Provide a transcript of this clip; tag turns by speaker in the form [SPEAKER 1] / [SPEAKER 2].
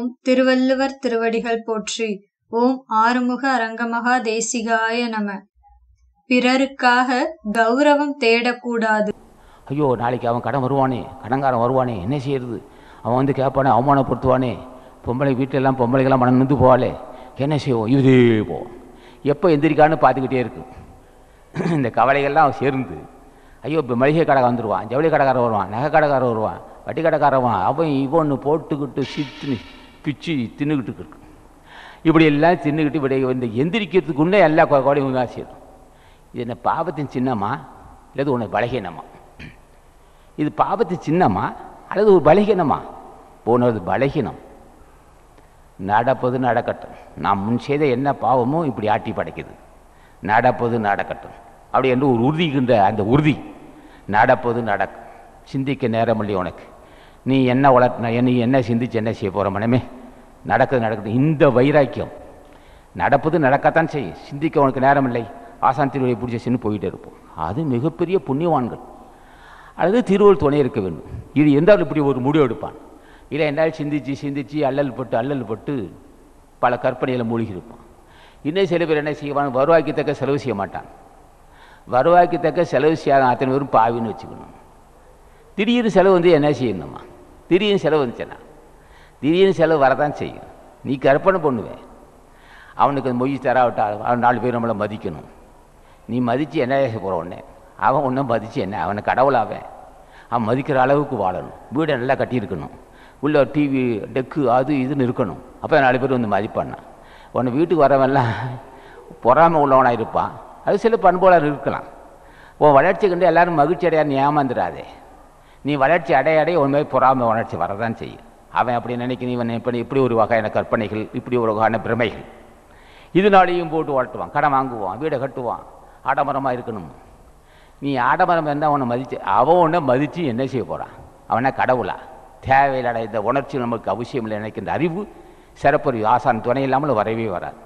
[SPEAKER 1] ஓம் திருவள்ளுவர் திருவடிகள் போற்றி. ஓம் ஆறுமுக அரங்கமகா தேசிகாய நம. பிறருக்காக கௌரவம் தேடக்கூடாது.
[SPEAKER 2] ஐயோ, நாளைக்கு அவன் கடன் வருவானே, கடன்காரன் வருவானே, என்ன செய்யறது? அவன் வந்து கேட்பானே, அவமானப்படுத்துவானே, வீட்டிலெல்லாம் பொம்பளைகள்லாம் மனம் நின்று போவாளே, என்ன செய்வோம்? இதே போவோம். எப்போ எந்திரிக்கான்னு பார்த்துக்கிட்டே இருக்கு. இந்த கவலைகள்லாம் சேர்ந்து ஐயோ, இப்போ மளிகை கடை வந்துடுவான், ஜவுளி கடைக்காரன் வருவான், நகை கடைக்காரன் வருவான், வட்டி கடைக்காரன், அவன் இவன்னு போட்டுக்கிட்டு சித்துன்னு பிச்சு தின்னுக்கிட்டு இருக்கு. இப்படியெல்லாம் தின்னுக்கிட்டு இப்படி வந்து எந்திரிக்கிறதுக்குள்ளே எல்லா கவலையும் தான் சேரும். இது என்ன பாவத்தின் சின்னமா அல்லது உனக்கு பலகீனமா? இது பாவத்தின் சின்னமா அல்லது ஒரு பலகீனமா? போனது பலகீனம். நடப்பது நடக்கட்டும். நாம் முன் செய்த என்ன பாவமோ இப்படி ஆட்டி படைக்குது. நடப்பது நடக்கட்டும் அப்படி என்று ஒரு உறுதிக்கின்ற அந்த உறுதி. நடப்பது நடக்கும். சிந்திக்க நேரம் இல்லை உனக்கு. நீ என்ன வளர்த்தின, நீ என்ன சிந்திச்சு என்ன செய்ய போகிற மனமே? நடக்குது நடக்குது. இந்த வைராக்கியம் நடப்பது நடக்கத்தான் செய்யும். சிந்திக்க உனக்கு நேரம் இல்லை. ஆசான் திருவடியை பிடிச்ச சின்ன போயிட்டே இருப்போம். அது மிகப்பெரிய புண்ணியவான்கள். அல்லது திருவள்ளுவர் துணை இருக்க வேண்டும். இது எந்தாலும் இப்படி ஒரு முடிவு எடுப்பான். இல்லை என்றால் சிந்திச்சு சிந்திச்சு அல்லல் பட்டு பல கற்பனைகளை மூழ்கி இருப்பான். இன்னும் சில பேர் என்ன செய்வான்? வருவாய்க்கு தக்க செலவு செய்ய மாட்டான். வருவாய்க்கு தக்க செலவு செய்யாத அத்தனை பேரும் பாவின்னு வச்சுக்கணும். திடீர்னு செலவு வந்து என்ன செய்யணுமா? திடீர்னு செலவு வந்துச்சுன்னா திடீர்னு செலவு வரதான் செய்யும். நீ கற்பனை பண்ணுவேன். அவனுக்கு மொய் தராவிட்டால் அவன் 4 பேர் நம்மளை மதிக்கணும். நீ மதித்து என்ன செய்ய போகிற உடனே அவன் ஒன்றும் மதித்து என்ன? அவனை கடவுளாவேன். அவன் மதிக்கிற அளவுக்கு வாழணும். வீடை நல்லா கட்டியிருக்கணும். உள்ள டிவி டெக்கு அது இதுன்னு இருக்கணும். அப்போ 4 பேர் வந்து மதிப்பான்னா. உன்னை வீட்டுக்கு வரவெல்லாம் பொறாமை உள்ளவனாக இருப்பான். அது சில பண்புகளாக இருக்கலாம். உன் வளர்ச்சி கண்டு எல்லாரும் மகிழ்ச்சி அடையா. நீ ஏமாந்துடாதே. நீ வளர்ச்சி அடைய உன் மாதிரி பொறாமை உணர்ச்சி வரதான் செய்யும். அவன் அப்படி நினைக்க இவன் இப்படி ஒரு வகையான கற்பனைகள், இப்படி ஒரு வகையான பிரமைகள் இதனாலேயும் போட்டு ஓட்டுவான். கடன் வாங்குவான், வீடை கட்டுவான், ஆடம்பரமாக இருக்கணும். நீ ஆடம்பரம் இருந்தால் அவனை மதித்து அவன் ஒன்றை மதித்து என்ன செய்ய போகிறான்? அவனை கடவுளா? தேவையில்லாத இந்த உணர்ச்சி நமக்கு அவசியம் இல்லை நினைக்கின்ற அறிவு சிறப்பு ஆசான் துணை இல்லாமல் வரவே வராது.